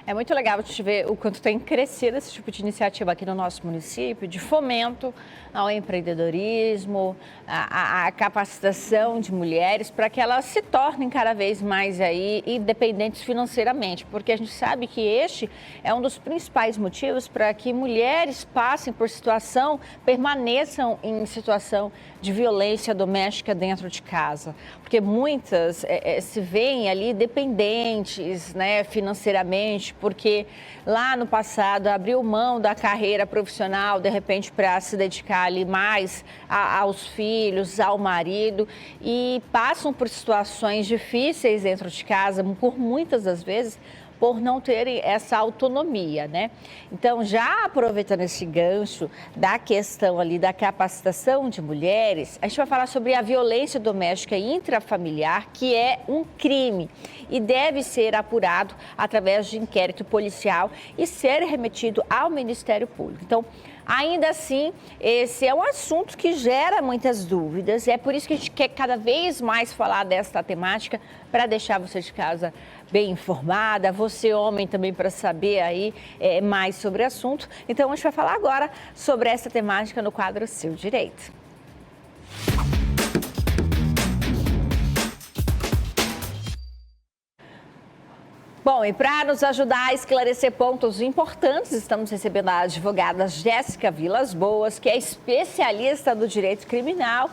É muito legal a gente ver o quanto tem crescido esse tipo de iniciativa aqui no nosso município, de fomento ao empreendedorismo, a capacitação de mulheres para que elas se tornem cada vez mais aí independentes financeiramente, porque a gente sabe que este é um dos principais motivos para que mulheres passem por situação, permaneçam em situação de violência doméstica dentro de casa, porque muitas se veem ali dependentes, né, financeiramente, porque lá no passado abriu mão da carreira profissional, de repente, para se dedicar ali mais aos filhos, ao marido, e passam por situações difíceis dentro de casa, por muitas das vezes, por não terem essa autonomia, né? Então, já aproveitando esse gancho da questão ali da capacitação de mulheres, a gente vai falar sobre a violência doméstica intrafamiliar, que é um crime e deve ser apurado através de inquérito policial e ser remetido ao Ministério Público. Então, ainda assim, esse é um assunto que gera muitas dúvidas e é por isso que a gente quer cada vez mais falar desta temática para deixar você de casa bem informada, você homem também para saber aí mais sobre o assunto. Então, a gente vai falar agora sobre essa temática no quadro Seu Direito. Bom, e para nos ajudar a esclarecer pontos importantes, estamos recebendo a advogada Jéssica Vilas Boas, que é especialista do direito criminal,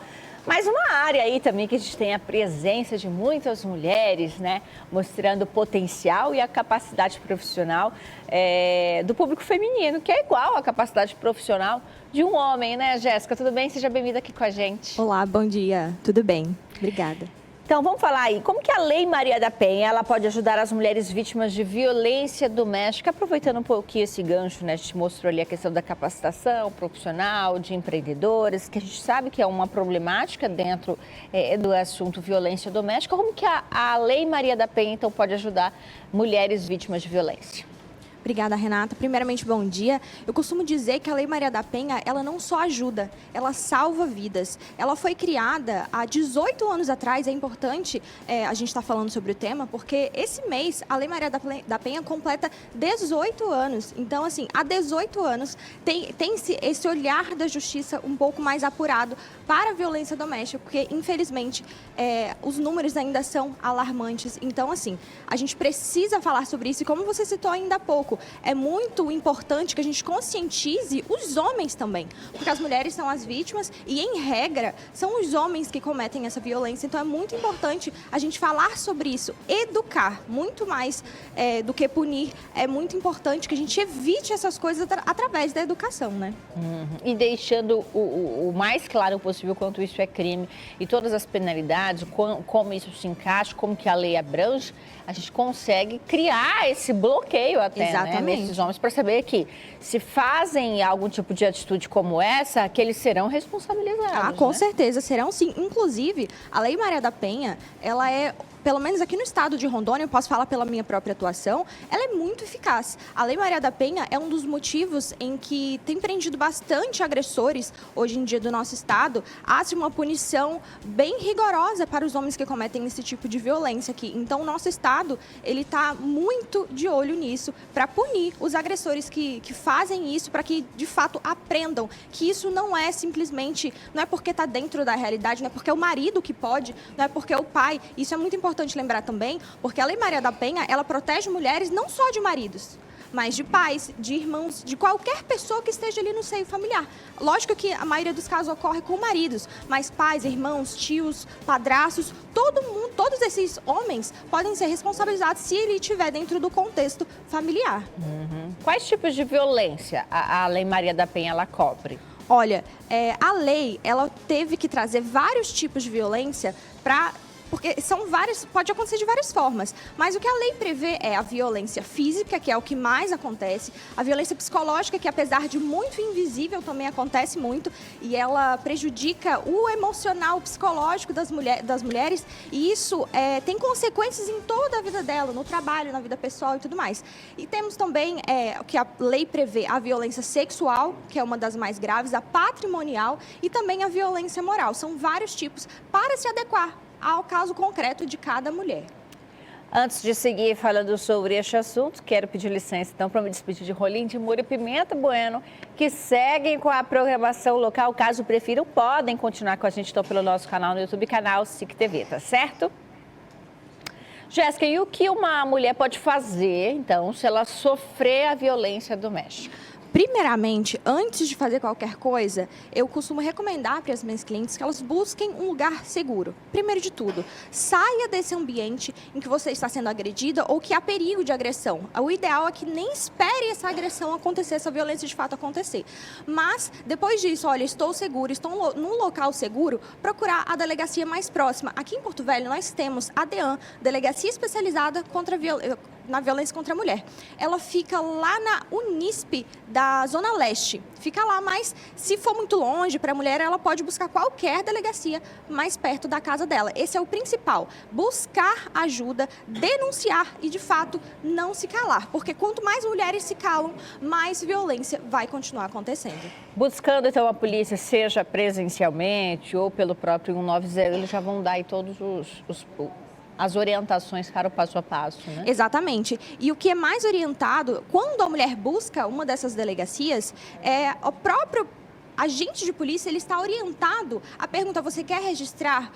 mas uma área aí também que a gente tem a presença de muitas mulheres, né, mostrando o potencial e a capacidade profissional do público feminino, que é igual à capacidade profissional de um homem, né, Jéssica? Tudo bem? Seja bem-vinda aqui com a gente. Olá, bom dia. Tudo bem? Obrigada. Então, vamos falar aí, como que a Lei Maria da Penha, ela pode ajudar as mulheres vítimas de violência doméstica, aproveitando um pouquinho esse gancho, né? A gente mostrou ali a questão da capacitação profissional, de empreendedores, que a gente sabe que é uma problemática dentro do assunto violência doméstica. Como que a Lei Maria da Penha, então, pode ajudar mulheres vítimas de violência? Obrigada, Renata. Primeiramente, bom dia. Eu costumo dizer que a Lei Maria da Penha, ela não só ajuda, ela salva vidas. Ela foi criada há 18 anos atrás, é importante a gente estar falando sobre o tema, porque esse mês a Lei Maria da Penha completa 18 anos. Então, assim, há 18 anos tem esse olhar da justiça um pouco mais apurado para a violência doméstica, porque, infelizmente, os números ainda são alarmantes. Então, assim, a gente precisa falar sobre isso e, como você citou ainda há pouco, é muito importante que a gente conscientize os homens também, porque as mulheres são as vítimas e, em regra, são os homens que cometem essa violência. Então, é muito importante a gente falar sobre isso, educar, muito mais do que punir. É muito importante que a gente evite essas coisas através da educação, né? E deixando o mais claro possível quanto isso é crime e todas as penalidades, como isso se encaixa, como que a lei abrange, a gente consegue criar esse bloqueio até, né, nesses homens, para saber que se fazem algum tipo de atitude como essa, que eles serão responsabilizados. Com né? certeza, serão sim. Inclusive, a Lei Maria da Penha, ela é, pelo menos aqui no estado de Rondônia, eu posso falar pela minha própria atuação, ela é muito eficaz. A Lei Maria da Penha é um dos motivos em que tem prendido bastante agressores, hoje em dia, do nosso estado. Há uma punição bem rigorosa para os homens que cometem esse tipo de violência aqui. Então, o nosso estado, ele está muito de olho nisso, para punir os agressores que fazem isso, para que, de fato, aprendam que isso não é simplesmente, não é porque está dentro da realidade, não é porque é o marido que pode, não é porque é o pai. Isso é muito importante lembrar também, porque a Lei Maria da Penha, ela protege mulheres não só de maridos, mas de pais, de irmãos, de qualquer pessoa que esteja ali no seio familiar. Lógico que a maioria dos casos ocorre com maridos, mas pais, irmãos, tios, padrastos, todo mundo, todos esses homens podem ser responsabilizados se ele estiver dentro do contexto familiar. Quais tipos de violência a Lei Maria da Penha ela cobre? Olha, a lei, ela teve que trazer vários tipos de violência porque são várias, pode acontecer de várias formas, mas o que a lei prevê é a violência física, que é o que mais acontece, a violência psicológica, que apesar de muito invisível, também acontece muito, e ela prejudica o emocional, o psicológico das mulheres, e isso tem consequências em toda a vida dela, no trabalho, na vida pessoal e tudo mais. E temos também o que a lei prevê, a violência sexual, que é uma das mais graves, a patrimonial e também a violência moral. São vários tipos para se adequar ao caso concreto de cada mulher. Antes de seguir falando sobre este assunto, quero pedir licença então para me despedir de Rolim de Moura e Pimenta Bueno, que seguem com a programação local. Caso prefiram, podem continuar com a gente então pelo nosso canal no YouTube, canal SIC TV, tá certo? Jéssica, e o que uma mulher pode fazer, então, se ela sofrer a violência doméstica? Primeiramente, antes de fazer qualquer coisa, eu costumo recomendar para as minhas clientes que elas busquem um lugar seguro. Primeiro de tudo, saia desse ambiente em que você está sendo agredida ou que há perigo de agressão. O ideal é que nem espere essa agressão acontecer, essa violência de fato acontecer. Mas, depois disso, olha, estou seguro, estou num local seguro, procurar a delegacia mais próxima. Aqui em Porto Velho, nós temos a DEAN, Delegacia Especializada na Violência contra a Mulher. Ela fica lá na Unisp da Zona Leste. Fica lá, mas se for muito longe para a mulher, ela pode buscar qualquer delegacia mais perto da casa dela. Esse é o principal. Buscar ajuda, denunciar e, de fato, não se calar. Porque quanto mais mulheres se calam, mais violência vai continuar acontecendo. Buscando, então, a polícia, seja presencialmente ou pelo próprio 190, eles já vão dar aí todos as orientações para o passo a passo, né? Exatamente. E o que é mais orientado, quando a mulher busca uma dessas delegacias, o próprio agente de polícia, ele está orientado a perguntar: você quer registrar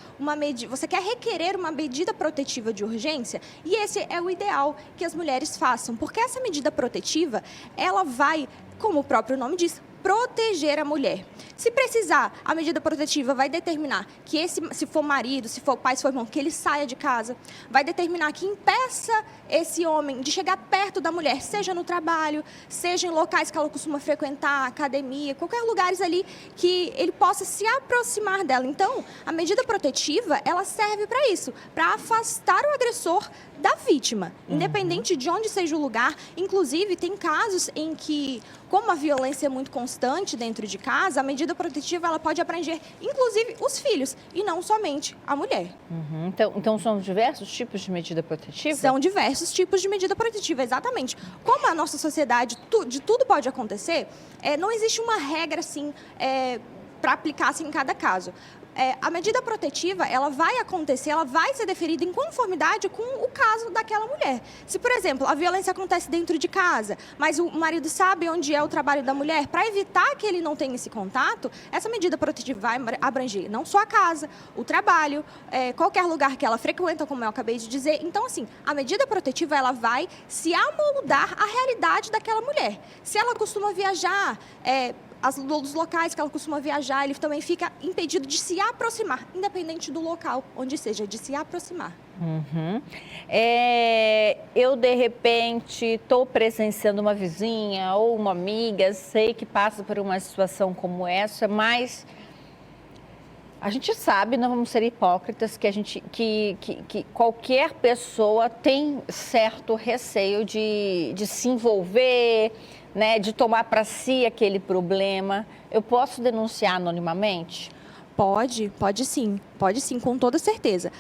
você quer requerer uma medida protetiva de urgência? E esse é o ideal que as mulheres façam, porque essa medida protetiva, ela vai, como o próprio nome diz, proteger a mulher. Se precisar, a medida protetiva vai determinar que se for marido, se for pai, se for irmão, que ele saia de casa. Vai determinar que impeça esse homem de chegar perto da mulher, seja no trabalho, seja em locais que ela costuma frequentar, academia, qualquer lugares ali que ele possa se aproximar dela. Então, a medida protetiva, ela serve para isso, para afastar o agressor da vítima, independente de onde seja o lugar. Inclusive, tem casos em que, como a violência é muito constante dentro de casa, a medida protetiva ela pode abranger, inclusive, os filhos, e não somente a mulher. Então, são diversos tipos de medida protetiva? São diversos tipos de medida protetiva, exatamente. Como a nossa sociedade, de tudo pode acontecer, não existe uma regra, assim, para aplicar assim, em cada caso. A medida protetiva, ela vai acontecer, ela vai ser deferida em conformidade com o caso daquela mulher. Se, por exemplo, a violência acontece dentro de casa, mas o marido sabe onde é o trabalho da mulher, para evitar que ele não tenha esse contato, essa medida protetiva vai abranger não só a casa, o trabalho, qualquer lugar que ela frequenta, como eu acabei de dizer. Então, assim, a medida protetiva, ela vai se amoldar à realidade daquela mulher. Se ela costuma viajar, dos locais que ela costuma viajar, ele também fica impedido de se aproximar, independente do local onde seja, de se aproximar. Eu, de repente, estou presenciando uma vizinha ou uma amiga, sei que passa por uma situação como essa, mas a gente sabe, não vamos ser hipócritas, que qualquer pessoa tem certo receio de se envolver, né, de tomar para si aquele problema. Eu posso denunciar anonimamente? Pode sim, com toda certeza.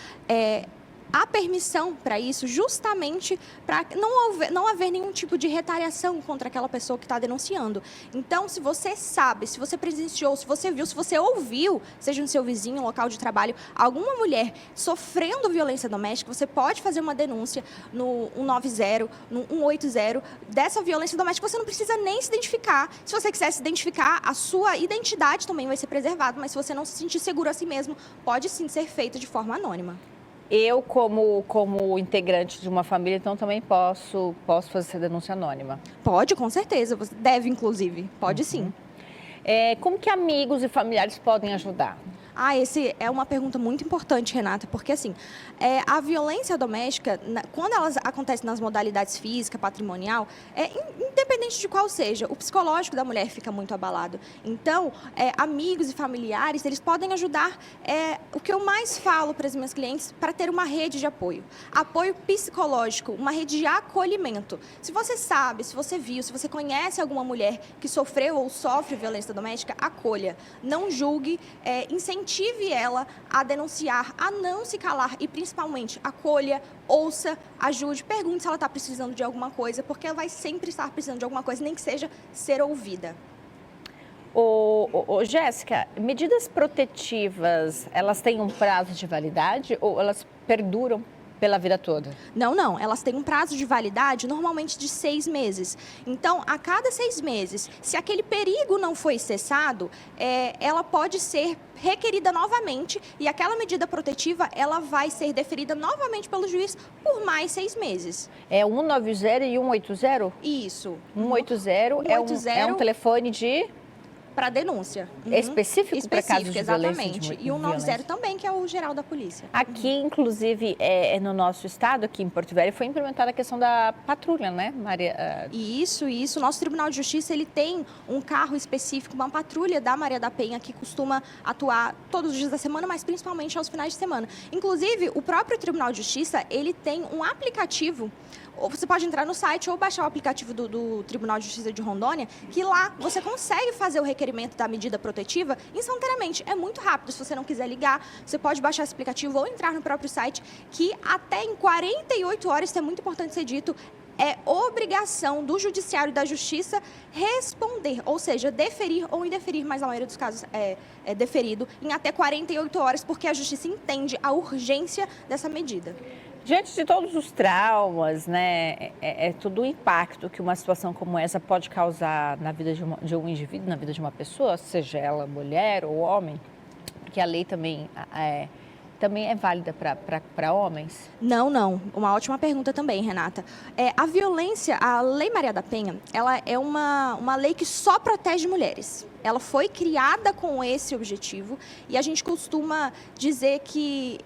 Há permissão para isso, justamente para não haver nenhum tipo de retaliação contra aquela pessoa que está denunciando. Então, se você sabe, se você presenciou, se você viu, se você ouviu, seja no seu vizinho, local de trabalho, alguma mulher sofrendo violência doméstica, você pode fazer uma denúncia no 190, no 180, dessa violência doméstica. Você não precisa nem se identificar. Se você quiser se identificar, a sua identidade também vai ser preservada, mas se você não se sentir seguro a si mesmo, pode sim ser feito de forma anônima. Eu, como integrante de uma família, então também posso fazer essa denúncia anônima? Pode, com certeza. Você deve, inclusive. Pode sim. Como que amigos e familiares podem ajudar? Essa é uma pergunta muito importante, Renata, porque assim, a violência doméstica, quando ela acontece nas modalidades física, patrimonial, independente de qual seja, o psicológico da mulher fica muito abalado. Então, amigos e familiares, eles podem ajudar, o que eu mais falo para as minhas clientes, para ter uma rede de apoio. Apoio psicológico, uma rede de acolhimento. Se você sabe, se você viu, se você conhece alguma mulher que sofreu ou sofre violência doméstica, acolha. Não julgue, incentive ela a denunciar, a não se calar e, principalmente, acolha, ouça, ajude, pergunte se ela está precisando de alguma coisa, porque ela vai sempre estar precisando de alguma coisa, nem que seja ser ouvida. Jéssica, medidas protetivas, elas têm um prazo de validade ou elas perduram Pela vida toda? Não. Elas têm um prazo de validade normalmente de 6 meses. Então, a cada 6 meses, se aquele perigo não foi cessado, ela pode ser requerida novamente e aquela medida protetiva ela vai ser deferida novamente pelo juiz por mais 6 meses. É 190 e 180? Isso. 180 é um telefone de... Para denúncia. Específico para casos de exatamente. violência. E o 190 também, que é o geral da polícia. Aqui, inclusive, no nosso estado, aqui em Porto Velho, foi implementada a questão da patrulha, né, Maria? Isso. Nosso Tribunal de Justiça, ele tem um carro específico, uma patrulha da Maria da Penha, que costuma atuar todos os dias da semana, mas principalmente aos finais de semana. Inclusive, o próprio Tribunal de Justiça, ele tem um aplicativo. Ou você pode entrar no site ou baixar o aplicativo do Tribunal de Justiça de Rondônia, que lá você consegue fazer o requerimento da medida protetiva instantaneamente. É muito rápido. Se você não quiser ligar, você pode baixar esse aplicativo ou entrar no próprio site, que até em 48 horas, isso é muito importante ser dito, é obrigação do Judiciário e da Justiça responder, ou seja, deferir ou indeferir, mas na maioria dos casos é deferido, em até 48 horas, porque a Justiça entende a urgência dessa medida. Diante de todos os traumas, né, todo o impacto que uma situação como essa pode causar na vida de um indivíduo, na vida de uma pessoa, seja ela mulher ou homem, porque a lei também é válida para homens? Não. Uma ótima pergunta também, Renata. A violência, a Lei Maria da Penha, ela é uma lei que só protege mulheres. Ela foi criada com esse objetivo e a gente costuma dizer que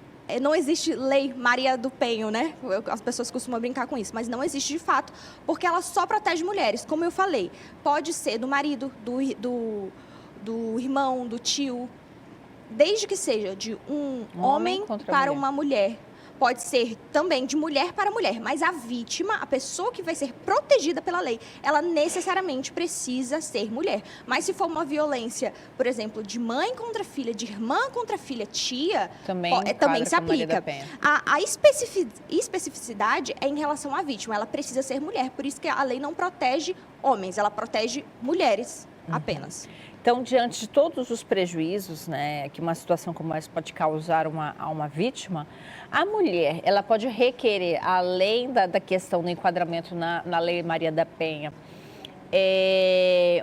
não existe lei Maria do Penho, né? As pessoas costumam brincar com isso, mas não existe de fato, porque ela só protege mulheres. Como eu falei, pode ser do marido, do irmão, do tio, desde que seja de um homem para uma mulher. Pode ser também de mulher para mulher, mas a vítima, a pessoa que vai ser protegida pela lei, ela necessariamente precisa ser mulher. Mas se for uma violência, por exemplo, de mãe contra filha, de irmã contra filha, tia, também se aplica. A especificidade é em relação à vítima, ela precisa ser mulher, por isso que a lei não protege homens, ela protege mulheres apenas. Então, diante de todos os prejuízos, né, que uma situação como essa pode causar a uma vítima, a mulher, ela pode requerer, além da questão do enquadramento na Lei Maria da Penha,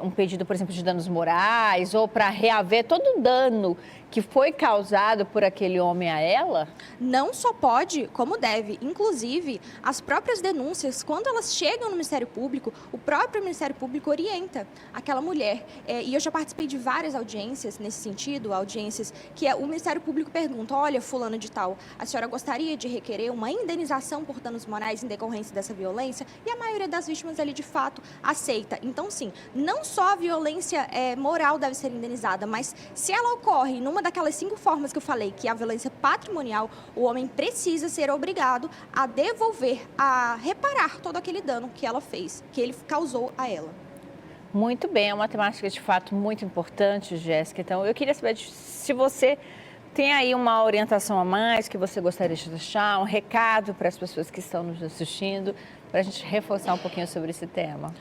um pedido, por exemplo, de danos morais ou para reaver todo o dano que foi causado por aquele homem a ela? Não só pode, como deve. Inclusive, as próprias denúncias, quando elas chegam no Ministério Público, o próprio Ministério Público orienta aquela mulher. E eu já participei de várias audiências nesse sentido, audiências que o Ministério Público pergunta: olha, fulano de tal, a senhora gostaria de requerer uma indenização por danos morais em decorrência dessa violência? E a maioria das vítimas ali, de fato, aceita. Então, sim, não só a violência moral deve ser indenizada, mas se ela ocorre numa daquelas 5 formas que eu falei, que é a violência patrimonial, o homem precisa ser obrigado a devolver, a reparar todo aquele dano que ela fez, que ele causou a ela. Muito bem, é uma temática de fato muito importante, Jéssica. Então, eu queria saber se você tem aí uma orientação a mais que você gostaria de deixar, um recado para as pessoas que estão nos assistindo, para a gente reforçar um pouquinho sobre esse tema.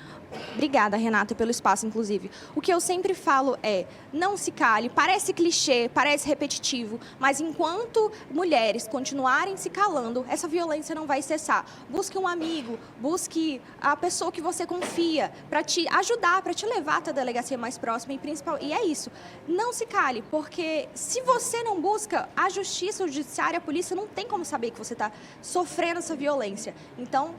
Obrigada, Renata, pelo espaço, inclusive. O que eu sempre falo é: não se cale, parece clichê, parece repetitivo, mas enquanto mulheres continuarem se calando, essa violência não vai cessar. Busque um amigo, busque a pessoa que você confia para te ajudar, para te levar até a delegacia mais próxima e é isso. Não se cale, porque se você não busca, a justiça, o judiciário, a polícia não tem como saber que você está sofrendo essa violência. Então,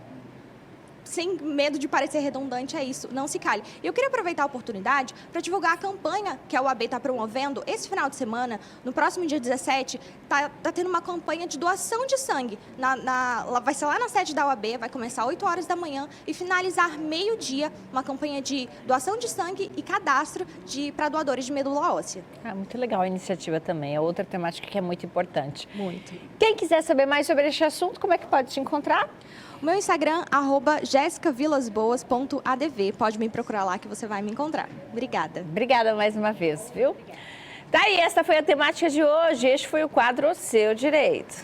sem medo de parecer redundante, é isso, não se cale. Eu queria aproveitar a oportunidade para divulgar a campanha que a UAB está promovendo esse final de semana. No próximo dia 17, tá tendo uma campanha de doação de sangue. Vai ser lá na sede da UAB, vai começar às 8 horas da manhã e finalizar meio-dia, uma campanha de doação de sangue e cadastro para doadores de medula óssea. Muito legal a iniciativa também, é outra temática que é muito importante. Muito. Quem quiser saber mais sobre este assunto, como é que pode te encontrar? O meu Instagram, @jessicavilasboas.adv. Pode me procurar lá que você vai me encontrar. Obrigada. Obrigada mais uma vez, viu? Tá aí, esta foi a temática de hoje. Este foi o quadro O Seu Direito.